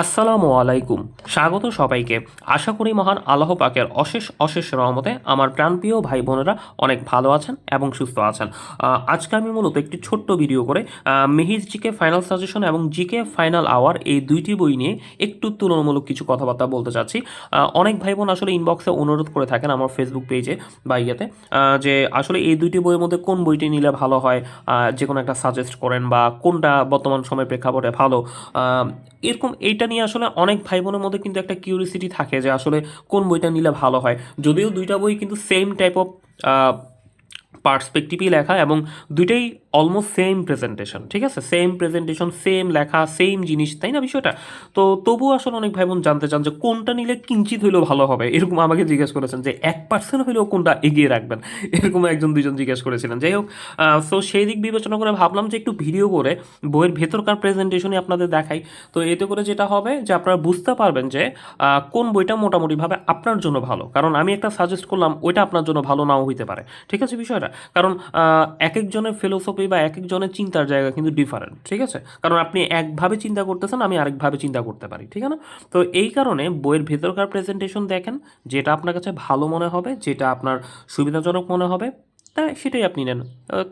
আসসালামু আলাইকুম। স্বাগত সবাইকে। আশা করি মহান আল্লাহ পাকের অশেষ অশেষ রহমতে আমার প্রাণপ্রিয় ভাই বোনেরা অনেক ভালো আছেন এবং সুস্থ আছেন। আজকে আমি মূলত একটি ছোট্ট ভিডিও করে মেহিজ জিকে ফাইনাল সাজেশন এবং জিকে ফাইনাল আওয়ার এই দুইটি বই নিয়ে একটু তুলনামূলক কিছু কথাবার্তা বলতে চাচ্ছি। অনেক ভাই বোন আসলে ইনবক্সে অনুরোধ করে থাকেন আমার ফেসবুক পেজে বা ইয়েতে, যে আসলে এই দুইটি বইয়ের মধ্যে কোন বইটি নিলে ভালো হয়, যে কোনো একটা সাজেস্ট করেন বা কোনটা বর্তমান সময়ের প্রেক্ষাপটে ভালো। এরকম এইটা নিয়ে আসলে অনেক ভাই বোনের মধ্যে কিন্তু একটা কিউরিসিটি থাকে যে আসলে কোন বইটা নিলে ভালো হয়। যদিও দুইটা বই কিন্তু সেম টাইপ অফ পার্সপেক্টিভই লেখা এবং দুইটাই অলমোস্ট সেম প্রেজেন্টেশন, ঠিক আছে, সেম প্রেজেন্টেশন, সেম লেখা, সেম জিনিস, তাই না বিষয়টা? তো তবুও আসলে অনেক ভাই বোন জানতে চান যে কোনটা নিলে কিঞ্চিত হইলেও ভালো হবে, এরকম আমাকে জিজ্ঞেস করেছেন যে 1% হইলেও কোনটা এগিয়ে রাখবেন, এরকম একজন দুইজন জিজ্ঞেস করেছিলেন। যাই হোক, সো সেই দিক বিবেচনা করে ভাবলাম যে একটু ভিডিও করে বইয়ের ভেতরকার প্রেজেন্টেশনই আপনাদের দেখাই। তো এতে করে যেটা হবে যে আপনারা বুঝতে পারবেন যে কোন বইটা মোটামুটিভাবে আপনার জন্য ভালো, কারণ আমি একটা সাজেস্ট করলাম ওইটা আপনার জন্য ভালো নাও হইতে পারে, ঠিক আছে বিষয়টা? কারণ এক একজনের ফিলোসফি বা এক একজনের চিন্তার জায়গা কিন্তু ডিফারেন্ট, ঠিক আছে? কারণ আপনি একভাবে চিন্তা করতেছেন, আমি আরেকভাবে চিন্তা করতে পারি, ঠিক আছে না? তো এই কারণে বইয়ের ভেতরকার প্রেজেন্টেশন দেখেন, যেটা আপনার কাছে ভালো মনে হবে, যেটা আপনার সুবিধাজনক মনে হবে, তাই সেটাই আপনি নেন।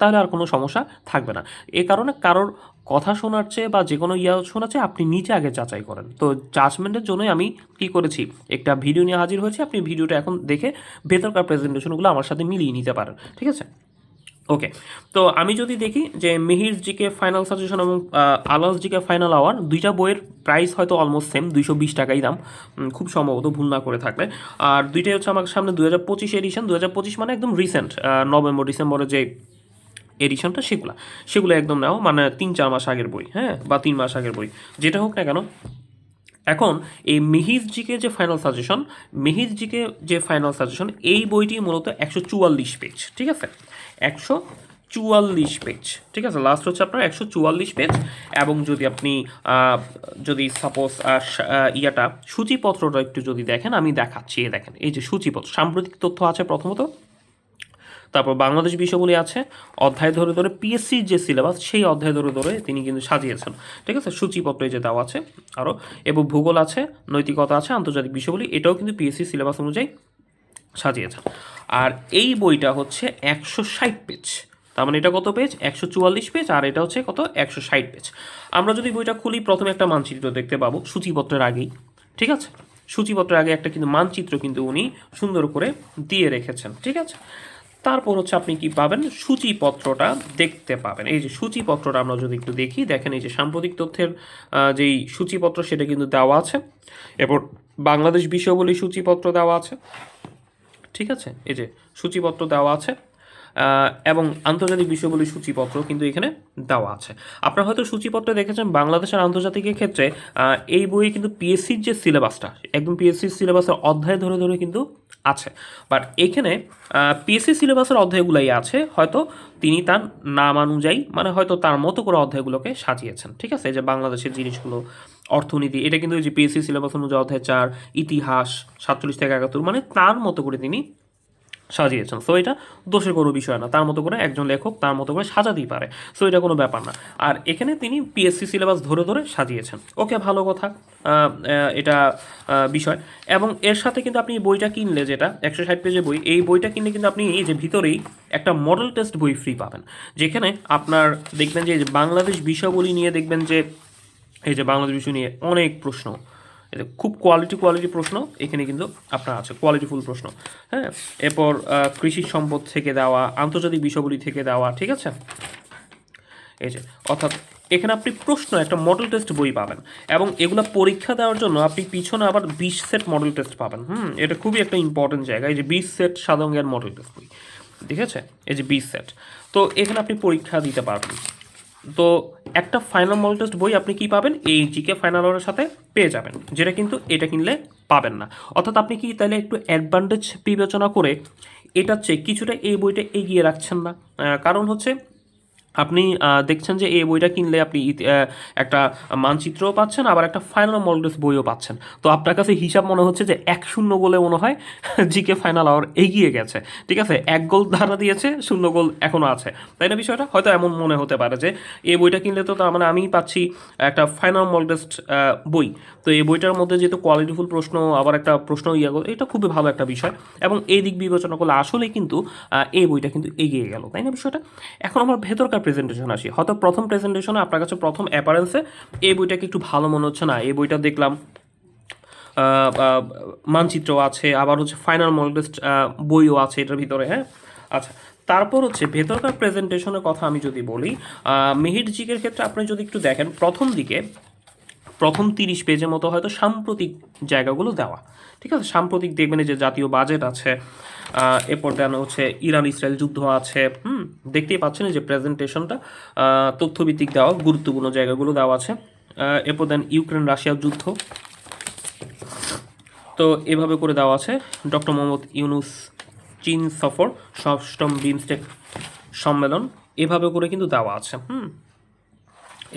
তাহলে আর কোনো সমস্যা থাকবে না। এ কারণে কারোর কথা শোনার চেয়ে বা যে কোনো শোনার চেয়ে আপনি নিজে আগে যাচাই করেন। তো জাজমেন্টের জন্যই আমি কি করেছি, একটা ভিডিও নিয়ে হাজির হয়েছি। আপনি ভিডিওটা এখন দেখে ভেতরকার প্রেজেন্টেশনগুলো আমার সাথে মিলিয়ে নিতে পারেন, ঠিক আছে? ওকে। তো আমি যদি দেখি যে মিহির জিকে ফাইনাল সাজেশন এবং আলাস জিকে ফাইনাল আওয়ার, দুইটা বইয়ের প্রাইস হয়তো অলমোস্ট সেম, 220 টাকাই দাম, খুব সম্ভবত ভুল না করে থাকলে। আর দুইটাই হচ্ছে আমার সামনে 2025 এডিশন, 2025 মানে একদম রিসেন্ট, নভেম্বর ডিসেম্বরে যে এডিশনটা, সেগুলো একদম নাও, মানে 3-4 মাস আগের বই, হ্যাঁ, বা 3 মাস আগের বই, যেটা হোক না কেন। এখন এই মিহির জিকে যে ফাইনাল সাজেশন, এই বইটি মূলত 144 পেজ, ঠিক আছে, 144 পেজ, ঠিক আছে, লাস্ট হচ্ছে আপনার 144 পেজ। এবং যদি আপনি যদি সাপোজ ইয়াটা সূচিপত্রটা একটু যদি দেখেন, আমি দেখাচ্ছি, দেখেন এই যে সূচিপত্র, সাম্প্রতিক তথ্য আছে প্রথমত, তারপর বাংলাদেশ বিষয়গুলি আছে, অধ্যায় ধরে ধরে পিএসসির যে সিলেবাস সেই অধ্যায় ধরে ধরে তিনি কিন্তু সাজিয়েছেন, ঠিক আছে, সূচিপত্রে যে দেওয়া আছে আরও, এবং ভূগোল আছে, নৈতিকতা আছে, আন্তর্জাতিক বিষয়গুলি, এটাও কিন্তু পিএসসি সিলেবাস অনুযায়ী সাজিয়েছেন। আর এই বইটা হচ্ছে 160 পেজ, তার মানে এটা কত পেজ? 144 পেজ, আর এটা হচ্ছে কত? 160 পেজ। আমরা যদি বইটা খুলি, প্রথমে একটা মানচিত্র দেখতে পাবো সূচিপত্রের আগেই, ঠিক আছে, সূচিপত্রের আগে একটা কিন্তু মানচিত্র কিন্তু উনি সুন্দর করে দিয়ে রেখেছেন, ঠিক আছে। তারপর হচ্ছে আপনি কি পাবেন? সূচিপত্রটা দেখতে পাবেন। এই যে সূচিপত্রটা আমরা যদি একটু দেখি, দেখেন এই যে সাম্প্রতিক তথ্যের যেই সূচিপত্র সেটা কিন্তু দেওয়া আছে, এরপর বাংলাদেশ বিষয়াবলী সূচিপত্র দেওয়া আছে, ঠিক আছে, এই যে সূচিপত্র দেওয়া আছে, এবং আন্তর্জাতিক বিষয়গুলির সূচিপত্র কিন্তু এখানে দেওয়া আছে। আপনারা হয়তো সূচিপত্রে দেখেছেন বাংলাদেশের আন্তর্জাতিকের ক্ষেত্রে এই বইয়ে কিন্তু পিএসসির যে সিলেবাসটা, একদম পিএসসির সিলেবাসের অধ্যায় ধরে ধরে কিন্তু আছে। বাট এখানে পিএসসি সিলেবাসের অধ্যায়গুলাই আছে, হয়তো তিনি তার নাম অনুযায়ী, মানে হয়তো তার মতো করে অধ্যায়গুলোকে সাজিয়েছেন, ঠিক আছে। এই যে বাংলাদেশের জিনিসগুলো, অর্থনীতি, এটা কিন্তু ওই যে পিএসসি সিলেবাস অনুযায়ী অধ্যায় 4, ইতিহাস 47 থেকে 71, মানে তার মতো করে তিনি সাজিয়েছেন। সো এটা দোষের কোনো বিষয় না, তার মতো করে একজন লেখক তার মতো করে সাজাতেই পারে, সো এটা কোনো ব্যাপার না। আর এখানে তিনি পিএসসি সিলেবাস ধরে ধরে সাজিয়েছেন, ওকে, ভালো কথা, এটা বিষয়। এবং এর সাথে কিন্তু আপনি বইটা কিনলে, যেটা 160 পেজের বই, এই বইটা কিনলে কিন্তু আপনি এই যে ভিতরেই একটা মডেল টেস্ট বই ফ্রি পাবেন, যেখানে আপনার দেখবেন যে এই যে বাংলাদেশ বিষয়াবলী নিয়ে দেখবেন যে এই যে বাংলাদেশ বিষয় নিয়ে অনেক প্রশ্ন, এটা খুব কোয়ালিটি প্রশ্ন এখানে কিন্তু আপনার আছে, কোয়ালিটিফুল প্রশ্ন, হ্যাঁ। এরপর কৃষি সম্পদ থেকে দেওয়া, আন্তর্জাতিক বিষয়গুলি থেকে দেওয়া, ঠিক আছে, এই যে, অর্থাৎ এখানে আপনি প্রশ্ন, একটা মডেল টেস্ট বই পাবেন, এবং এগুলো পরীক্ষা দেওয়ার জন্য আপনি পিছনে আবার 20 সেট মডেল টেস্ট পাবেন। এটা খুবই একটা ইম্পর্টেন্ট জায়গা, এই যে 20 সেট সাধারণ জ্ঞান মডেল টেস্ট বই, ঠিক আছে, এই যে 20 সেট, তো এখানে আপনি পরীক্ষা দিতে পারবেন। তো একটা ফাইনাল মডেল টেস্ট বই আপনি কি পাবেন? এই জিকে ফাইনাল ওয়ারের সাথে পেয়ে যাবেন, যেটা কিন্তু এটা কিনলে পাবেন না। অর্থাৎ আপনি কি তাহলে একটু অ্যাডভান্টেজ বিবেচনা করে এটার চেয়ে কিছুটা এই বইটা এগিয়ে রাখছেন না? কারণ হচ্ছে আপনি দেখছেন যে এই বইটা কিনলে আপনি একটা মানচিত্রও পাচ্ছেন, আবার একটা ফাইনাল মডেল টেস্ট বইও পাচ্ছেন। তো আপনার কাছে হিসাব মনে হচ্ছে যে 1-0 গোলে মনে হয় জিকে ফাইনাল আওয়ার এগিয়ে গেছে। ঠিক আছে, 1 গোল ধারা দিয়েছে, 0 গোল এখনও আছে, তাই না? বিষয়টা হয়তো এমন মনে হতে পারে যে এই বইটা কিনলে তো তার মানে আমিই পাচ্ছি একটা ফাইনাল মডেল টেস্ট বই। তো এই বইটার মধ্যে যেহেতু কোয়ালিটিফুল প্রশ্ন, আবার একটা প্রশ্ন এটা খুবই ভালো একটা বিষয়, এবং এই দিক বিবেচনা করলে আসলেই কিন্তু এই বইটা কিন্তু এগিয়ে গেল, তাই না বিষয়টা? এখন আমার ভেতরকার প্রেজেন্টেশন আসি। হয়তো প্রথম প্রেজেন্টেশনে আপনার কাছে প্রথম অ্যাপারেন্সে এই বইটাকে একটু ভালো মনে হচ্ছে না, এই বইটা দেখলাম মানচিত্র আছে, আবার হচ্ছে ফাইনাল মডেল টেস্ট বইও আছে এটার ভিতরে, হ্যাঁ। আচ্ছা, তারপর হচ্ছে ভেতরকার প্রেজেন্টেশনের কথা আমি যদি বলি, মেহির জিকের ক্ষেত্রে আপনি যদি একটু দেখেন, প্রথম দিকে প্রথম 30 পেজের মতো হয়তো সাম্প্রতিক জায়গাগুলো দেওয়া। ঠিক আছে, সাম্প্রতিক দেখবেন যে জাতীয় বাজেট আছে, এরপর দেন হচ্ছে ইরান ইসরায়েল যুদ্ধ আছে, দেখতেই পাচ্ছেন যে প্রেজেন্টেশনটা তথ্যভিত্তিক দেওয়া, গুরুত্বপূর্ণ জায়গাগুলো দেওয়া আছে। এরপর দেন ইউক্রেন রাশিয়ার যুদ্ধ, তো এভাবে করে দেওয়া আছে। ডক্টর মোহাম্মদ ইউনুস চীন সফর, ষষ্ঠম বিমস্টেক সম্মেলন, এভাবে করে কিন্তু দেওয়া আছে।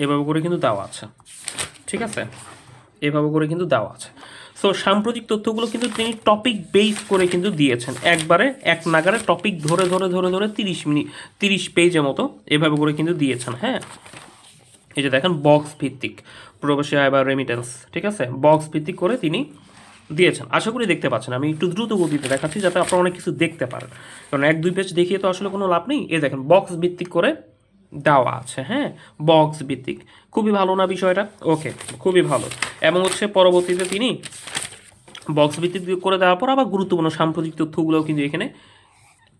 এভাবে করে কিন্তু দেওয়া আছে, ঠিক আছে, এভাবে করে কিন্তু দেওয়া আছে। সো সাম্প্রতিক তথ্যগুলো কিন্তু তিনি টপিক বেস করে কিন্তু দিয়েছেন, একবারে এক নাগারে টপিক ধরে ধরে ধরে ধরে 30 পেজের মতো এভাবে করে কিন্তু দিয়েছেন, হ্যাঁ। এই যে দেখেন, বক্স ভিত্তিক প্রবাসী আয় বা রেমিটেন্স, ঠিক আছে, বক্স ভিত্তিক করে তিনি দিয়েছেন। আশা করি দেখতে পাচ্ছেন, আমি একটু দ্রুত গতিতে দেখাচ্ছি যাতে আপনারা অনেক কিছু দেখতে পারেন, কারণ 1-2 পেজ দেখিয়ে তো আসলে কোনো লাভ নেই। এই দেখেন, বক্স ভিত্তিক করে দেওয়া আছে, হ্যাঁ, বক্স ভিত্তিক, খুবই ভালো না বিষয়টা? ওকে, খুবই ভালো। এবং হচ্ছে পরবর্তীতে তিনি বক্স ভিত্তিক করে দেওয়ার পর আবার গুরুত্বপূর্ণ সাম্প্রতিক তথ্যগুলোও কিন্তু এখানে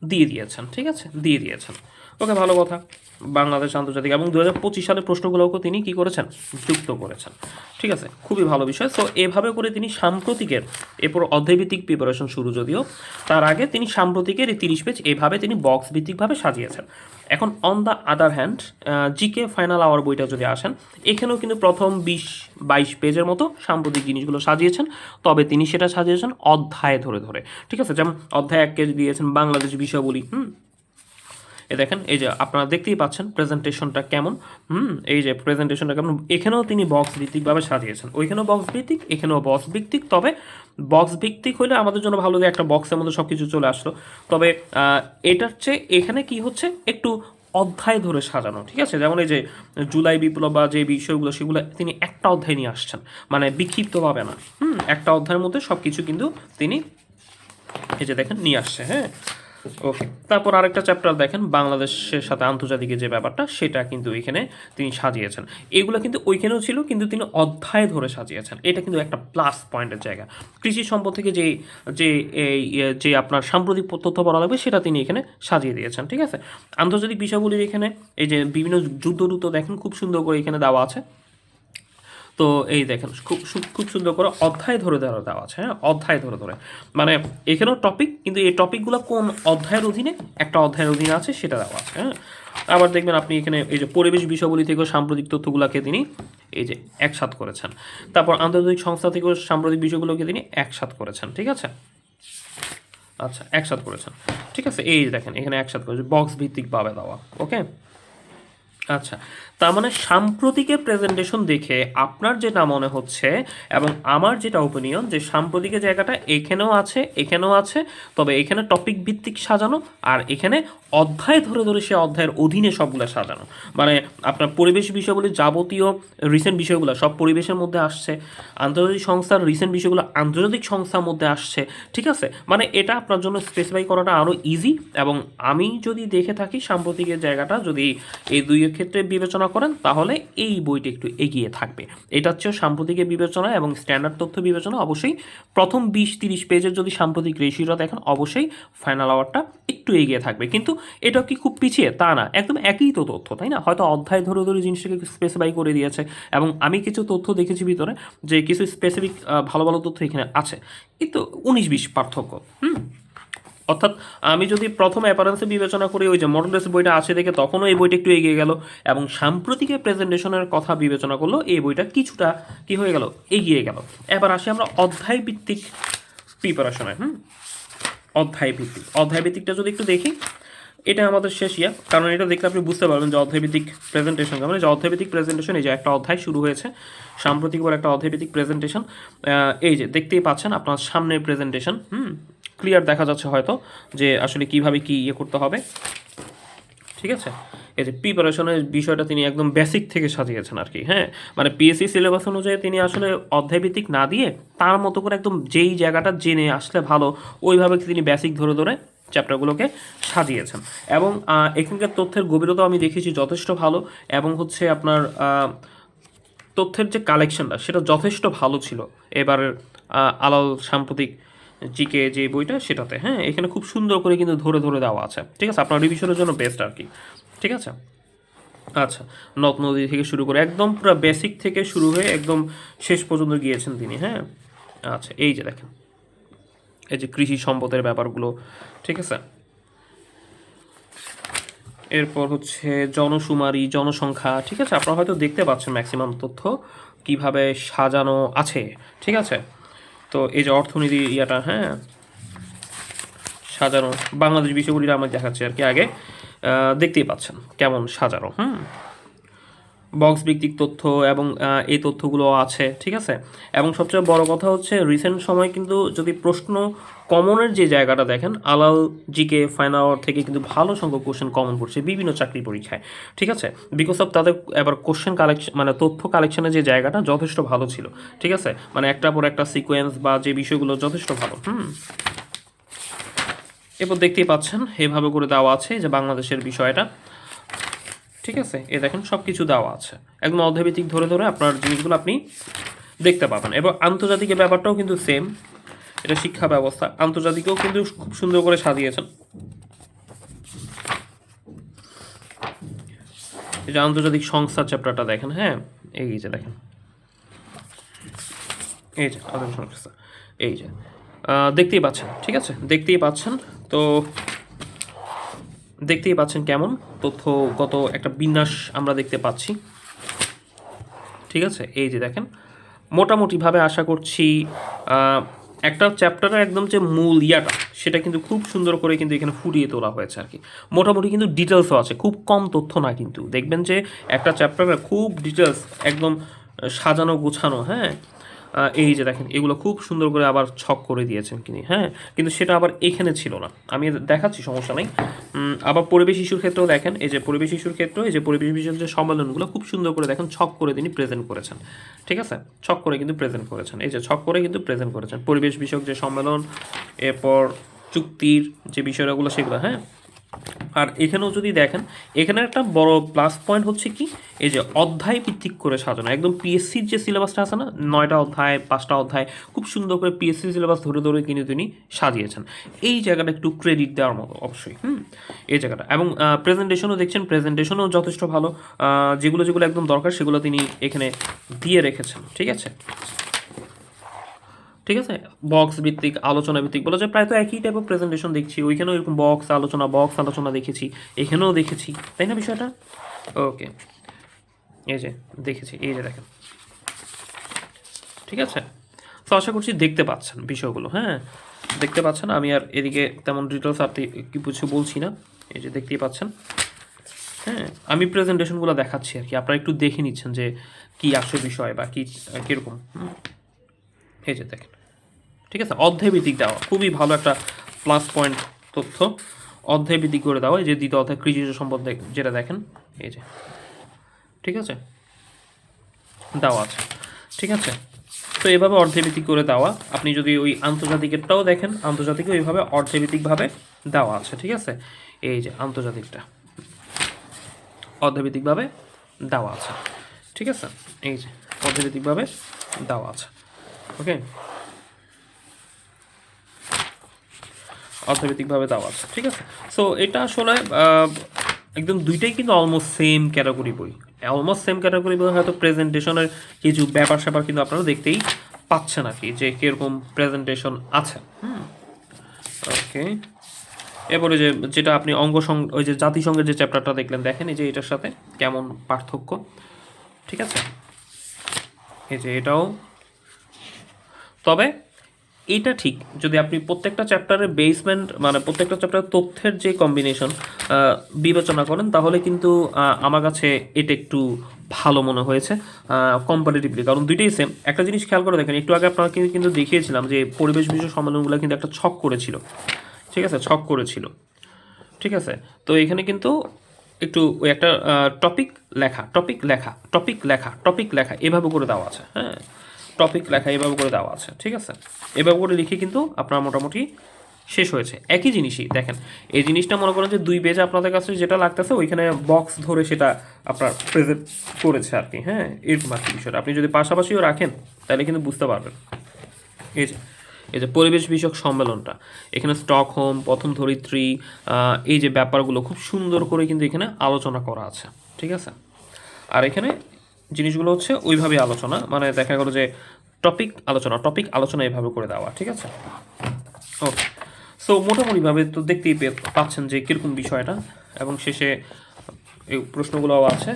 দিয়ে দিয়েছেন, ঠিক আছে, দিয়ে দিয়েছেন। ওকে, ভালো কথা। বাংলাদেশ আন্তর্জাতিক এবং 2025 সালের প্রশ্নগুলোকেও তিনি কি করেছেন, যুক্ত করেছেন, ঠিক আছে, খুবই ভালো বিষয়। সো এভাবে করে তিনি সাম্প্রতিকের এরপর অধ্যায়ভিত্তিক প্রিপারেশন শুরু, যদিও তার আগে তিনি সাম্প্রতিকের এই 30 পেজ এভাবে তিনি বক্স ভিত্তিকভাবে সাজিয়েছেন। এখন on the other hand, GK final hour বইটা যদি আসেন, এখানেও কিন্তু প্রথম 20-22 পেজের মতো সাম্প্রতিক জিনিসগুলো সাজিয়েছেন, তবে তিনি সেটা সাজিয়েছেন অধ্যায় ধরে ধরে, ঠিক আছে। যেমন অধ্যায় 1 কে দিয়েছেন বাংলাদেশ বিষয়াবলী, এ দেখেন, এই যে আপনারা দেখতেই পাচ্ছেন প্রেজেন্টেশনটা কেমন, এই যে প্রেজেন্টেশনটা কেমন, এখানেও তিনি বক্স ভিত্তিকভাবে সাজিয়েছেন, ওইখানেও বক্স ভিত্তিক, এখানেও বক্স ভিত্তিক। তবে বক্স ভিত্তিক হলে আমাদের জন্য ভালো যে একটা বক্সের মধ্যে সব কিছু চলে আসলো। তবে এটার চেয়ে এখানে কি হচ্ছে, একটু অধ্যায় ধরে সাজানো, ঠিক আছে। যেমন এই যে জুলাই বিপ্লব বা যে বিষয়গুলো, সেগুলো তিনি একটা অধ্যায় নিয়ে আসছেন, মানে বিক্ষিপ্তভাবে না, একটা অধ্যায়ের মধ্যে সব কিছু কিন্তু তিনি এই যে দেখেন নিয়ে আসছে, হ্যাঁ। ওকে, তারপর আরেকটা চ্যাপ্টার দেখেন, বাংলাদেশের সাথে আন্তর্জাতিক যে ব্যাপারটা, সেটা কিন্তু এখানে তিনি সাজিয়েছেন। এগুলো কিন্তু ওইখানেও ছিল, কিন্তু তিনি অধ্যায় ধরে সাজিয়েছেন, এটা কিন্তু একটা প্লাস পয়েন্টের জায়গা। কৃষি সম্পদ থেকে যে যে এই যে আপনার সাম্প্রতিক তথ্য বলা লাগবে, সেটা তিনি এখানে সাজিয়ে দিয়েছেন, ঠিক আছে। আন্তর্জাতিক বিষয়গুলির এখানে এই যে বিভিন্ন যুদ্ধ দেখেন, খুব সুন্দর করে এখানে দেওয়া আছে। তো এই দেখেন, খুব সুন্দর করে অধ্যায় ধরে ধরে দেওয়া আছে, হ্যাঁ, অধ্যায় ধরে ধরে, মানে এখানেও টপিক, কিন্তু এই টপিকগুলো কোন অধ্যায়ের অধীনে, একটা অধ্যায়ের অধীনে আছে সেটা দেওয়া আছে, হ্যাঁ। আবার দেখবেন আপনি এখানে এই যে পরিবেশ বিষয়গুলি থেকেও সাম্প্রতিক তথ্যগুলোকে তিনি এই যে একসাথ করেছেন। তারপর আন্তর্জাতিক সংস্থা থেকেও সাম্প্রতিক বিষয়গুলোকে তিনি একসাথ করেছেন, ঠিক আছে। আচ্ছা, একসাথ করেছেন, ঠিক আছে। এই দেখেন, এখানে একসাথ করেছে, বক্স ভিত্তিকভাবে দেওয়া, ওকে। আচ্ছা, তার মানে সাম্প্রতিকের প্রেজেন্টেশন দেখে আপনার যেটা মনে হচ্ছে, এবং আমার যেটা ওপিনিয়ন, যে সাম্প্রতিকের জায়গাটা এখানেও আছে, এখানেও আছে, তবে এখানে টপিক ভিত্তিক সাজানো, আর এখানে অধ্যায় ধরে ধরে সে অধ্যায়ের অধীনে সবগুলো সাজানো। মানে আপনার পরিবেশ বিষয়গুলি যাবতীয় রিসেন্ট বিষয়গুলো সব পরিবেশের মধ্যে আসছে, আন্তর্জাতিক সংস্থার রিসেন্ট বিষয়গুলো আন্তর্জাতিক সংস্থার মধ্যে আসছে, ঠিক আছে। মানে এটা আপনার জন্য স্পেসিফাই করাটা আরও ইজি। এবং আমি যদি দেখে থাকি সাম্প্রতিকের জায়গাটা যদি এই দুইয়ের ক্ষেত্রে বিবেচনা করেন, তাহলে এই বইটি একটু এগিয়ে থাকবে। এটা হচ্ছে সাম্প্রতিকের বিবেচনা এবং স্ট্যান্ডার্ড তথ্য বিবেচনা, অবশ্যই প্রথম 20-30 পেজের যদি সাম্প্রতিক রেশিওটা দেখেন, অবশ্যই ফাইনাল আওয়ারটা একটু এগিয়ে থাকবে। কিন্তু এটা কি খুব পিছিয়ে? তা না, একদম একই তো তথ্য, তাই না? হয়তো অধ্যায় ধরে ধরে জিনিসটাকে স্পেসিফাই করে দিয়েছে, এবং আমি কিছু তথ্য দেখেছি ভিতরে, যে কিছু স্পেসিফিক ভালো ভালো তথ্য এখানে আছে, এই তো 19-20 পার্থক্য। অর্থাৎ আমি যদি প্রথম অ্যাপারেন্সে বিবেচনা করি, ওই যে মডেল টেস্ট বইটা আছে দেখে তখনও এই বইটা একটু এগিয়ে গেল, এবং সাম্প্রতিকের প্রেজেন্টেশনের কথা বিবেচনা করলো, এই বইটা কিছুটা কি হয়ে গেল, এগিয়ে গেল। এবার আসি আমরা অধ্যায় ভিত্তিক প্রিপারেশনে। অধ্যায় ভিত্তিকটা যদি একটু দেখি, এটা আমাদের শেষ ইয়া, কারণ এটা দেখলে আপনি বুঝতে পারবেন যে অধ্যায়ভিত্তিক প্রেজেন্টেশন মানে যে অধ্যায়ভিত্তিক প্রেজেন্টেশন, এই যে একটা অধ্যায় শুরু হয়েছে সাম্প্রতিক বলে একটা অধ্যায়ভিত্তিক প্রেজেন্টেশন। এই যে দেখতেই পাচ্ছেন আপনার সামনের প্রেজেন্টেশন, ক্লিয়ার দেখা যাচ্ছে হয়তো যে আসলে কিভাবে কি ইয়ে করতে হবে। ঠিক আছে, এই যে প্রিপারেশনের বিষয়টা তিনি একদম বেসিক থেকে সাজিয়েছেন আর কি। হ্যাঁ, মানে পিএসসি সিলেবাস অনুযায়ী তিনি আসলে অধ্যায়ভিত্তিক না দিয়ে তার মতো করে একদম যেই জায়গাটা জেনে আসলে ভালো ওইভাবে তিনি বেসিক ধরে ধরে চ্যাপ্টারগুলোকে সাজিয়েছেন। এবং এখানকার তথ্যের গভীরতা আমি দেখেছি যথেষ্ট ভালো, এবং হচ্ছে আপনার তথ্যের যে কালেকশনটা সেটা যথেষ্ট ভালো ছিল এবারের আলাল সাম্প্রতিক জিকে যে বইটা সেটাতে। হ্যাঁ, এখানে খুব সুন্দর করে কিন্তু ধরে ধরে দেওয়া আছে। ঠিক আছে, আপনার রিভিশনের জন্য বেস্ট আর কি। ঠিক আছে, আচ্ছা, নদ নদী থেকে শুরু করে একদম পুরো বেসিক থেকে শুরু হয়ে একদম শেষ পর্যন্ত গিয়েছেন তিনি। হ্যাঁ, আচ্ছা, এই যে দেখেন এই যে কৃষি সম্পদের ব্যাপারগুলো। ঠিক আছে, এরপর হচ্ছে জনশুমারি, জনসংখ্যা। ঠিক আছে, আপনারা হয়তো দেখতে পাচ্ছেন ম্যাক্সিমাম তথ্য কিভাবে সাজানো আছে। ঠিক আছে, তো এই যে অর্থনীতি ইয়াটা, হ্যাঁ, সাজানো বাংলাদেশ বিষয়গুলিটা আমরা দেখাচ্ছি আর কি আগে। দেখতেই পাচ্ছেন কেমন সাজানো। বক্স ভিত্তিক তথ্য এবং এই তথ্যগুলো আছে। ঠিক আছে, এবং সবচেয়ে বড় কথা হচ্ছে রিসেন্ট সময় কিন্তু যদি প্রশ্ন কমনের যে জায়গাটা দেখেন, আলাল জিকে ফাইনাল আওয়ার থেকে কিন্তু ভালো সংখ্যক কোশ্চেন কমন পড়ছে বিভিন্ন চাকরি পরীক্ষায়। ঠিক আছে, বিকজ অফ তাদের এবার কোশ্চেন কালেকশন মানে তথ্য কালেকশনের যে জায়গাটা যথেষ্ট ভালো ছিল। ঠিক আছে, মানে একটার পর একটা সিকোয়েন্স বা যে বিষয়গুলো যথেষ্ট ভালো। এরপর দেখতেই পাচ্ছেন এভাবে করে দেওয়া আছে যে বাংলাদেশের বিষয়টা। ঠিক আছে, এ দেখেন সব কিছু দেওয়া আছে একদম অধ্যায়ভিত্তিক ধরে ধরে আপনার জিনিসগুলো আপনি দেখতে পাবেন। এবং আন্তর্জাতিক ব্যাপারটাও কিন্তু সেম, এটা শিক্ষা ব্যবস্থা আন্তর্জাতিকেও কিন্তু খুব সুন্দর করে সাজিয়েছেন। এই যে আন্তর্জাতিক সংস্থা চ্যাপ্টারটা দেখেন। হ্যাঁ, এই যে দেখেন এই যে আন্তর্জাতিক সংস্থা, এই যে দেখতেই পাচ্ছেন। ঠিক আছে, দেখতেই পাচ্ছেন, তো দেখতেই পাচ্ছেন কেমন তথ্যগত একটা বিন্যাস আমরা দেখতে পাচ্ছি। ঠিক আছে, এই যে দেখেন মোটামুটিভাবে আশা করছি একটা চ্যাপ্টারের একদম যে মূল ইয়াটা সেটা কিন্তু খুব সুন্দর করে কিন্তু এখানে ফুটিয়ে তোলা হয়েছে আর কি। মোটামুটি কিন্তু ডিটেলসও আছে, খুব কম তথ্য না, কিন্তু দেখবেন যে একটা চ্যাপ্টারের খুব ডিটেলস একদম সাজানো গোছানো। হ্যাঁ, এই যে দেখেন এগুলো খুব সুন্দর করে আবার ছক করে দিয়েছেন তিনি। হ্যাঁ, কিন্তু সেটা আবার এখানে ছিল না, আমি দেখাচ্ছি, সমস্যা নেই। আবার পরিবেশ ইস্যুর ক্ষেত্রেও দেখেন, এই যে পরিবেশ ইস্যুর ক্ষেত্রেও এই যে পরিবেশ বিষয়ের যে সম্মেলনগুলো খুব সুন্দর করে দেখেন ছক করে তিনি প্রেজেন্ট করেছেন। ঠিক আছে, ছক করে কিন্তু প্রেজেন্ট করেছেন, এই যে ছক করে কিন্তু প্রেজেন্ট করেছেন পরিবেশ বিষয়ক যে সম্মেলন, এরপর চুক্তির যে বিষয়গুলো সেগুলো। হ্যাঁ, আর এখানেও যদি দেখেন এখানে একটা বড় প্লাস পয়েন্ট হচ্ছে কি, এই যে অধ্যায় ভিত্তিক করে সাজানো একদম পিএসসির যে সিলেবাসটা আছে না, 9টা অধ্যায় 5টা অধ্যায় খুব সুন্দর করে পিএসসি সিলেবাস ধরে ধরে কিন্তু তিনি সাজিয়েছেন। এই জায়গাটা একটু ক্রেডিট দেওয়ার মতো অবশ্যই। এই জায়গাটা, এবং প্রেজেন্টেশনও দেখছেন, প্রেজেন্টেশনও যথেষ্ট ভালো। যেগুলো যেগুলো একদম দরকার সেগুলো তিনি এখানে দিয়ে রেখেছেন। ঠিক আছে, ঠিক আছে, বক্স ভিত্তিক আলোচনা ভিত্তিক বলা যায় প্রায় তো একই টাইপের প্রেজেন্টেশন দেখছি, ওইখানেও এরকম বক্স আলোচনা দেখেছি, এখানেও দেখেছি, তাই না বিষয়টা? ওকে, এই যে দেখেছি, এই যে দেখেন। ঠিক আছে, তো আশা করছি দেখতে পাচ্ছেন বিষয়গুলো। হ্যাঁ, দেখতে পাচ্ছেন, আমি আর এদিকে তেমন ডিটেলস আপনি কি কিছু বলছি না, এই যে দেখতেই পাচ্ছেন। হ্যাঁ, আমি প্রেজেন্টেশনগুলো দেখাচ্ছি আর কি, আপনারা একটু দেখে নিচ্ছেন যে কি আসে বিষয় বা কি কীরকম। এই যে দেখেন, ঠিক আছে, অধ্যায়ভিত্তিক দেওয়া খুবই ভালো একটা প্লাস পয়েন্ট তথ্য, অধ্যায়ভিত্তিক করে দেওয়া। এই যে দ্বিতীয় অধ্যায় কৃষি সম্পদ যেটা দেখেন, এই যে ঠিক আছে দেওয়া আছে। ঠিক আছে, তো এইভাবে অর্ধভিত্তিক করে দেওয়া। আপনি যদি ওই আন্তর্জাতিকেরটাও দেখেন, আন্তর্জাতিকও এইভাবে অর্ধভিত্তিকভাবে দেওয়া আছে। ঠিক আছে, এই যে আন্তর্জাতিকটা অর্ধভিত্তিকভাবে দেওয়া আছে। ঠিক আছে, এই যে অর্ধভিত্তিকভাবে দেওয়া আছে। ওকে, অর্থভিত্তিকভাবে দেওয়া আছে। ঠিক আছে, সো এটা আসলে একদম দুইটাই কিন্তু অলমোস্ট সেম ক্যাটাগরি বই, অলমোস্ট সেম ক্যাটাগরি বই। হয়তো প্রেজেন্টেশনের কিছু ব্যাপার স্যাপার কিন্তু আপনারা দেখতেই পাচ্ছেন আর কি, যে কীরকম প্রেজেন্টেশন আছে। ওকে, এরপরে যে যেটা আপনি ওই যে জাতিসংঘের যে চ্যাপ্টারটা দেখলেন, দেখেন এই যে এটার সাথে কেমন পার্থক্য। ঠিক আছে, এই যে এটাও, তবে এটা ঠিক যদি আপনি প্রত্যেকটা চ্যাপ্টারের বেসমেন্ট মানে প্রত্যেকটা চ্যাপ্টারের তথ্যের যে কম্বিনেশন বিবেচনা করেন তাহলে কিন্তু আমার কাছে এটা একটু ভালো মনে হয়েছে কম্পারেটিভলি, কারণ দুইটাই সেম। একটা জিনিস খেয়াল করে দেখেন, একটু আগে আপনাকে কিন্তু দেখিয়েছিলাম যে পরিবেশ বিষয় সম্মেলনগুলো কিন্তু একটা ছক করেছিল, ঠিক আছে, ছক করেছিল, ঠিক আছে। তো এখানে কিন্তু একটু ওই একটা টপিক লেখা টপিক লেখা টপিক লেখা টপিক লেখা এভাবে করে দেওয়া আছে, হ্যাঁ, টপিক লেখা এভাবে করে দেওয়া আছে, ঠিক আছে। এভাবে করে লিখে কিন্তু আপনার মোটামুটি শেষ হয়েছে। একই জিনিসই দেখেন, এই জিনিসটা মনে করেন যে 2 পেজ আপনাদের কাছে যেটা লাগতেছে ওইখানে বক্স ধরে সেটা আপনার প্রেজেন্ট করেছে আর কি, হ্যাঁ, এরকম আর কি বিষয়টা। আপনি যদি পাশাপাশিও রাখেন তাহলে কিন্তু বুঝতে পারবেন। এই যে পরিবেশ বিষয়ক সম্মেলনটা, এখানে স্টকহোম, প্রথম ধরিত্রী, এই যে ব্যাপারগুলো খুব সুন্দর করে কিন্তু এখানে আলোচনা করা আছে, ঠিক আছে। আর এখানে জিনিসগুলো হচ্ছে ওইভাবে আলোচনা, মানে দেখা গেলো যে টপিক আলোচনা এভাবে করে দেওয়া, ঠিক আছে। ওকে, সো মোটামুটিভাবে তো দেখতেই পাচ্ছেন যে কীরকম বিষয়টা, এবং শেষে এই প্রশ্নগুলোও আছে,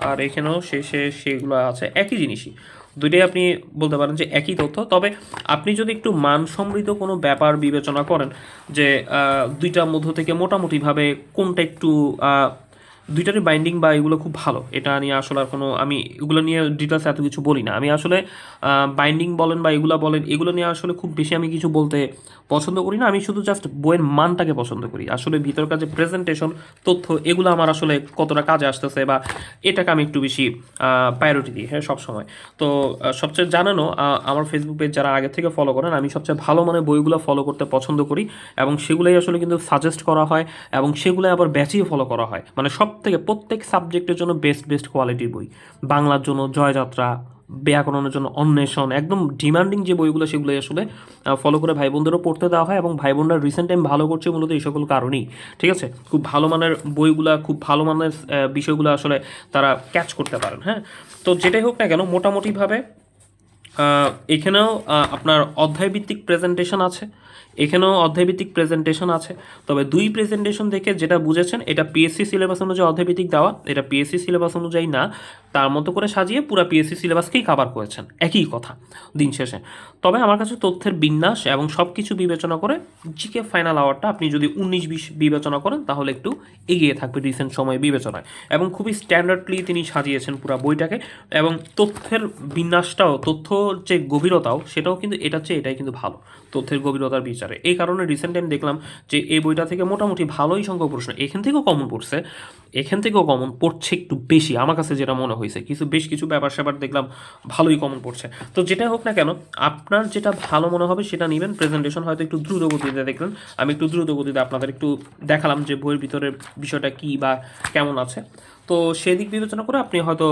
আর এখানেও শেষে সেগুলো আছে, একই জিনিসই। দুইটাই আপনি বলতে পারেন যে একই তথ্য, তবে আপনি যদি একটু মান সমৃদ্ধ কোনো ব্যাপার বিবেচনা করেন যে দুইটার মধ্য থেকে মোটামুটিভাবে কোনটা একটু দুইটারই বাইন্ডিং বা এগুলো খুব ভালো, এটা নিয়ে আসলে আর কোনো আমি এগুলো নিয়ে ডিটেলস এত কিছু বলি না। আমি আসলে বাইন্ডিং বলেন বা এগুলো বলেন, এগুলো নিয়ে আসলে খুব বেশি আমি কিছু বলতে পছন্দ করি না। আমি শুধু জাস্ট বইয়ের মানটাকে পছন্দ করি, আসলে ভিতরকার যে প্রেজেন্টেশন তথ্য এগুলো আমার আসলে কতটা কাজে আসতেছে বা এটাকে আমি একটু বেশি প্রায়োরিটি দিই, হ্যাঁ, সবসময়। তো সবচেয়ে জানানো আমার ফেসবুক পেজ যারা আগে থেকে ফলো করেন, আমি সবচেয়ে ভালো মানে বইগুলো ফলো করতে পছন্দ করি, এবং সেগুলোই আসলে কিন্তু সাজেস্ট করা হয়, এবং সেগুলোই আবার ব্যাচেই ফলো করা হয়, মানে সব থেকে প্রত্যেক সাবজেক্টের জন্য বেস্ট কোয়ালিটির বই। বাংলার জন্য জয়যাত্রা, ব্যাকরণের জন্য অন্বেষণ, একদম ডিমান্ডিং যে বইগুলো সেগুলোই আসলে ফলো করে ভাই বোনদেরও পড়তে দেওয়া হয়, এবং ভাই বোনরা রিসেন্ট টাইম ভালো করছে মূলত এই সকল কারণেই, ঠিক আছে। খুব ভালো মানের বইগুলা, খুব ভালো মানের বিষয়গুলো আসলে তারা ক্যাচ করতে পারেন, হ্যাঁ। তো যেটাই হোক না কেন মোটামুটিভাবে এখানেও আপনার অধ্যায়ভিত্তিক প্রেজেন্টেশন আছে, এখানেও অধ্যায়ভিত্তিক প্রেজেন্টেশন আছে। তবে 2 প্রেজেন্টেশন দেখে যেটা বুঝেছেন এটা পিএসসি সিলেবাস অনুযায়ী অধ্যায়ভিত্তিক দেওয়া, এটা পিএসসি সিলেবাস অনুযায়ী না, তার মতো করে সাজিয়ে পুরো পিএসসি সিলেবাসকেই কাভার করেছেন, একই কথা দিন শেষে। তবে আমার কাছে তথ্যের বিন্যাস এবং সব কিছু বিবেচনা করে জিকে ফাইনাল আওয়ারটা আপনি যদি 19-20 বিবেচনা করেন তাহলে একটু এগিয়ে থাকবে রিসেন্ট সময় বিবেচনায়, এবং খুবই স্ট্যান্ডার্ডলি তিনি সাজিয়েছেন পুরো বইটাকে, এবং তথ্যের বিন্যাসটাও, তথ্যর যে গভীরতাও সেটাও কিন্তু এটার চেয়ে এটাই কিন্তু ভালো তথ্যের গভীরতার বিচারে। এই কারণে রিসেন্ট টাইম দেখলাম যে এই বইটা থেকে মোটামুটি ভালোই সংখ্যক প্রশ্ন এখান থেকেও কমন পড়ছে, এখান থেকেও কমন পড়ছে একটু বেশি আমার কাছে যেটা মনে হয়েছে, বেশ কিছু ব্যাপার স্যাপার দেখলাম ভালোই কমন পড়ছে। তো যেটা হোক না কেন আপনার যেটা ভালো মনে হবে সেটা নেবেন। প্রেজেন্টেশন হয়তো একটু দ্রুত গতিতে দেখলেন, আমি একটু দ্রুত গতিতে আপনাদের একটু দেখালাম যে বইয়ের ভিতরের বিষয়টা কী বা কেমন আছে। তো সেদিক বিবেচনা করে আপনি হয়তো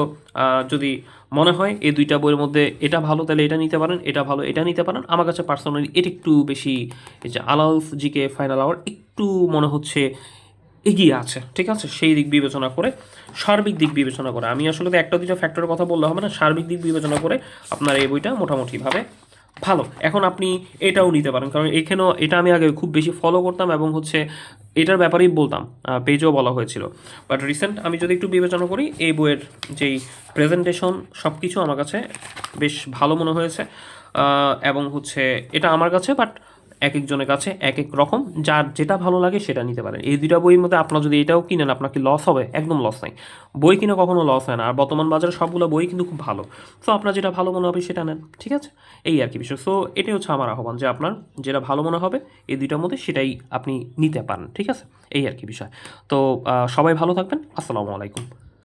যদি মনে হয় এই দুইটা বইয়ের মধ্যে এটা ভালো তাহলে এটা নিতে পারেন, এটা ভালো এটা নিতে পারেন। আমার কাছে পার্সোনালি এটা একটু বেশি, এই যে আলাউলফ জিকে ফাইনাল আওয়ার একটু মনে হচ্ছে এগিয়ে আছে, ঠিক আছে। সেই দিক বিবেচনা করে, সার্বিক দিক বিবেচনা করে, আমি আসলে তো একটা দুটো ফ্যাক্টরের কথা বললে হবে না, সার্বিক দিক বিবেচনা করে আপনার এই বইটা মোটামুটিভাবে ভালো। এখন আপনি এটাও নিতে পারেন, কারণ এখানেও এটা আমি আগে খুব বেশি ফলো করতাম এবং হচ্ছে এটার ব্যাপারেই বলতাম, পেজেও বলা হয়েছিল। বাট রিসেন্ট আমি যদি একটু বিবেচনা করি এই বইয়ের যেই প্রেজেন্টেশন সব কিছু আমার কাছে বেশ ভালো মনে হয়েছে, এবং হচ্ছে এটা আমার কাছে, বাট এক একজনের কাছে এক এক রকম, যার যেটা ভালো লাগে সেটা নিতে পারেন। এই দুইটা বইয়ের মধ্যে আপনার যদি এটাও কিনেন আপনার কি লস হবে? একদম লস নাই, বই কিনে কখনো লস হয় না, আর বর্তমান বাজারে সবগুলো বই কিন্তু খুব ভালো। সো আপনার যেটা ভালো মনে হবে সেটা নেন, ঠিক আছে। এই আর কি বিষয়। সো এটাই হচ্ছে আমার আহ্বান যে আপনার যেটা ভালো মনে হবে এই দুইটার মধ্যে সেটাই আপনি নিতে পারেন, ঠিক আছে। এই আর কি বিষয়। তো সবাই ভালো থাকবেন, আসসালামু আলাইকুম।